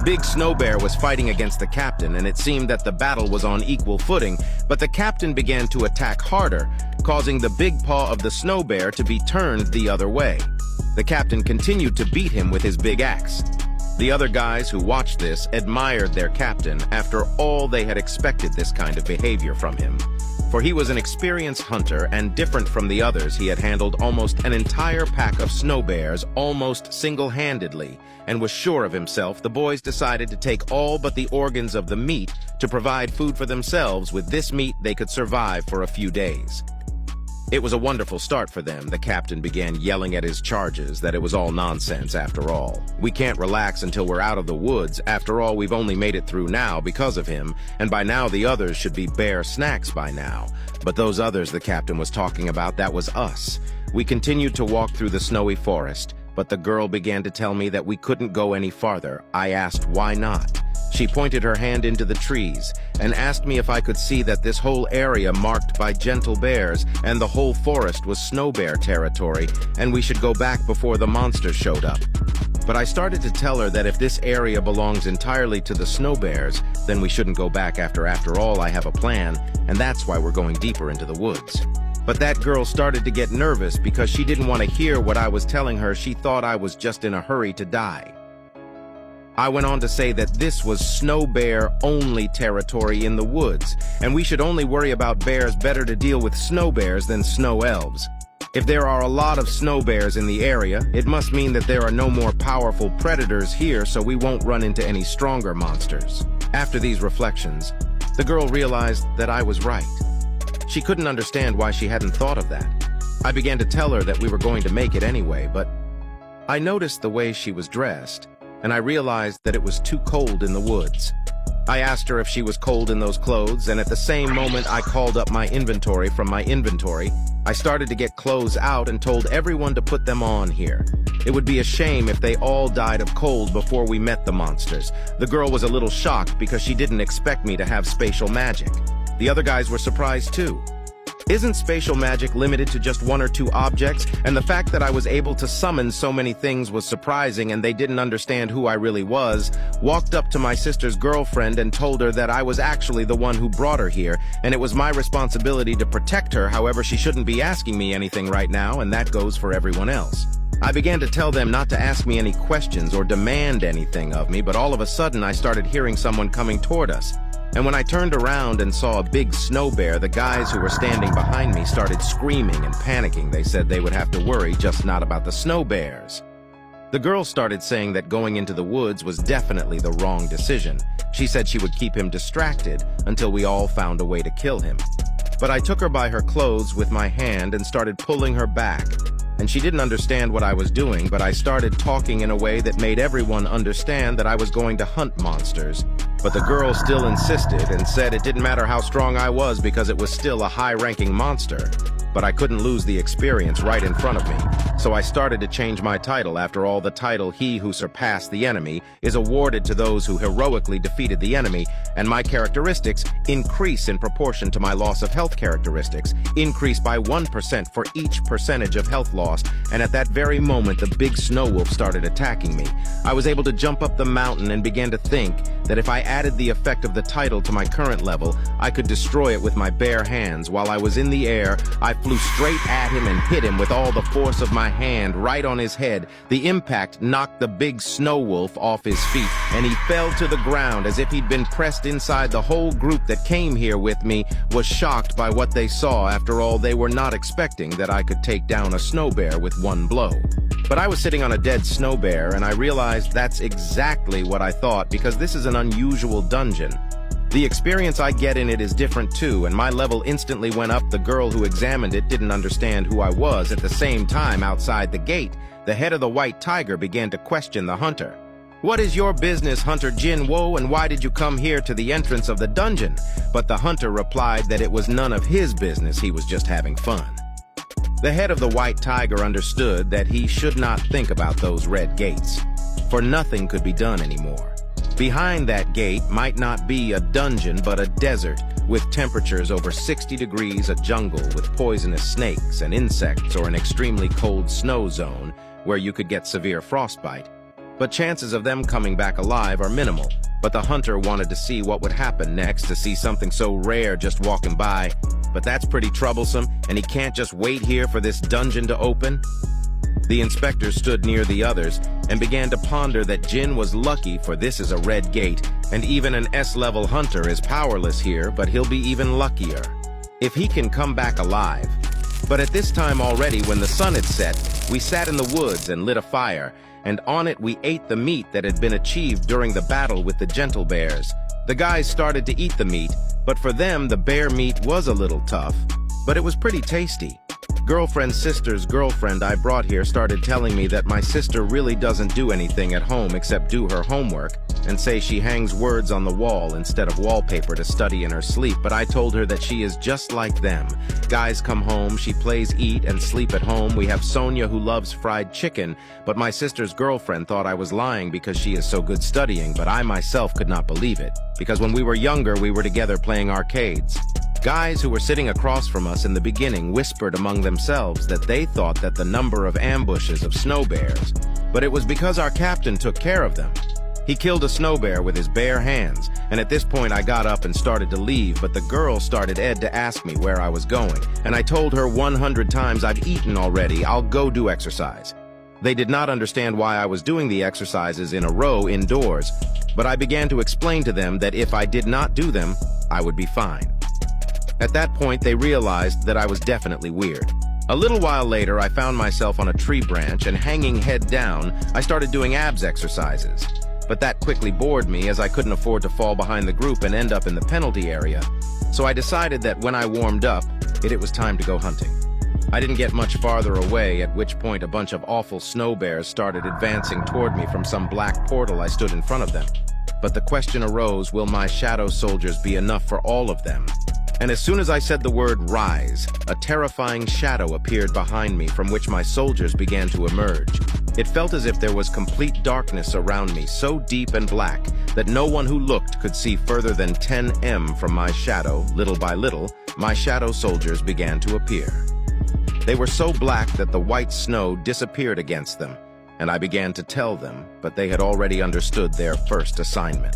Big Snow Bear was fighting against the captain, and it seemed that the battle was on equal footing, but the captain began to attack harder, causing the big paw of the Snow Bear to be turned the other way. The captain continued to beat him with his big axe. The other guys who watched this admired their captain. After all, they had expected this kind of behavior from him. For he was an experienced hunter, and different from the others, he had handled almost an entire pack of snow bears almost single-handedly, and was sure of himself. The boys decided to take all but the organs of the meat to provide food for themselves. With this meat, they could survive for a few days. It was a wonderful start for them. The captain began yelling at his charges that it was all nonsense after all. We can't relax until we're out of the woods. After all, we've only made it through now because of him, and by now the others should be bear snacks by now. But those others the captain was talking about, that was us. We continued to walk through the snowy forest, but the girl began to tell me that we couldn't go any farther. I asked why not. She pointed her hand into the trees and asked me if I could see that this whole area marked by gentle bears and the whole forest was snow bear territory, and we should go back before the monsters showed up. But I started to tell her that if this area belongs entirely to the snow bears, then we shouldn't go back. After all, I have a plan, and that's why we're going deeper into the woods. But that girl started to get nervous because she didn't want to hear what I was telling her. She thought I was just in a hurry to die. I went on to say that this was snow bear only territory in the woods, and we should only worry about bears. Better to deal with snow bears than snow elves. If there are a lot of snow bears in the area, it must mean that there are no more powerful predators here, so we won't run into any stronger monsters. After these reflections, the girl realized that I was right. She couldn't understand why she hadn't thought of that. I began to tell her that we were going to make it anyway, but I noticed the way she was dressed, and I realized that it was too cold in the woods. I asked her if she was cold in those clothes, and at the same moment I called up my inventory. From my inventory, I started to get clothes out and told everyone to put them on here. It would be a shame if they all died of cold before we met the monsters. The girl was a little shocked because she didn't expect me to have spatial magic. The other guys were surprised too. Isn't spatial magic limited to just one or two objects? And the fact that I was able to summon so many things was surprising, and they didn't understand who I really was. Walked up to my sister's girlfriend and told her that I was actually the one who brought her here, and it was my responsibility to protect her. However, she shouldn't be asking me anything right now, and that goes for everyone else. I began to tell them not to ask me any questions or demand anything of me, but all of a sudden I started hearing someone coming toward us. And when I turned around and saw a big snow bear, the guys who were standing behind me started screaming and panicking. They said they would have to worry, just not about the snow bears. The girl started saying that going into the woods was definitely the wrong decision. She said she would keep him distracted until we all found a way to kill him. But I took her by her clothes with my hand and started pulling her back. And she didn't understand what I was doing, but I started talking in a way that made everyone understand that I was going to hunt monsters. But the girl still insisted and said it didn't matter how strong I was because it was still a high-ranking monster. But I couldn't lose the experience right in front of me. So I started to change my title. After all, the title, He Who Surpassed the Enemy, is awarded to those who heroically defeated the enemy, and my characteristics increase in proportion to my loss of health characteristics, increase by 1% for each percentage of health lost, and at that very moment, the big snow wolf started attacking me. I was able to jump up the mountain and began to think that if I added the effect of the title to my current level, I could destroy it with my bare hands. While I was in the air, I flew straight at him and hit him with all the force of my hand right on his head. The impact knocked the big snow wolf off his feet, and he fell to the ground as if he'd been pressed inside. The whole group that came here with me was shocked by what they saw. After all, they were not expecting that I could take down a snow bear with one blow. But I was sitting on a dead snow bear, and I realized that's exactly what I thought, because this is an unusual dungeon. The experience I get in it is different too, and my level instantly went up. The girl who examined it didn't understand who I was. At the same time, outside the gate, the head of the white tiger began to question the hunter. "What is your business, Hunter Jin Wo, and why did you come here to the entrance of the dungeon?" But the hunter replied that it was none of his business, he was just having fun. The head of the white tiger understood that he should not think about those red gates, for nothing could be done anymore. Behind that gate might not be a dungeon, but a desert with temperatures over 60 degrees, a jungle with poisonous snakes and insects, or an extremely cold snow zone where you could get severe frostbite. but chances of them coming back alive are minimal. But the hunter wanted to see what would happen next, to see something so rare just walking by. But that's pretty troublesome, and he can't just wait here for this dungeon to open. The inspector stood near the others and began to ponder that Jin was lucky, for this is a red gate, and even an S-level hunter is powerless here, but he'll be even luckier if he can come back alive. But at this time already, when the sun had set, we sat in the woods and lit a fire, and on it we ate the meat that had been achieved during the battle with the gentle bears. The guys started to eat the meat, but for them the bear meat was a little tough, but it was pretty tasty. Girlfriend's sister's girlfriend I brought here started telling me that my sister really doesn't do anything at home except do her homework, and say she hangs words on the wall instead of wallpaper to study in her sleep, but I told her that she is just like them. Guys come home, she plays, eat, and sleep at home. We have Sonia, who loves fried chicken, but my sister's girlfriend thought I was lying because she is so good studying, but I myself could not believe it, because when we were younger we were together playing arcades. Guys who were sitting across from us in the beginning whispered among themselves that they thought that the number of ambushes of snow bears, but it was because our captain took care of them. He killed a snow bear with his bare hands, and at this point I got up and started to leave, but the girl started Ed to ask me where I was going, and I told her 100 times I've eaten already, I'll go do exercise. They did not understand why I was doing the exercises in a row indoors, but I began to explain to them that if I did not do them, I would be fine. At that point, they realized that I was definitely weird. A little while later, I found myself on a tree branch, and hanging head down, I started doing abs exercises. But that quickly bored me, as I couldn't afford to fall behind the group and end up in the penalty area. So I decided that when I warmed up, it was time to go hunting. I didn't get much farther away, at which point a bunch of awful snow bears started advancing toward me from some black portal I stood in front of them. But the question arose, will my shadow soldiers be enough for all of them? And as soon as I said the word rise, a terrifying shadow appeared behind me from which my soldiers began to emerge. It felt as if there was complete darkness around me, so deep and black that no one who looked could see further than 10 m from my shadow. Little by little, my shadow soldiers began to appear. They were so black that the white snow disappeared against them, and I began to tell them, but they had already understood their first assignment.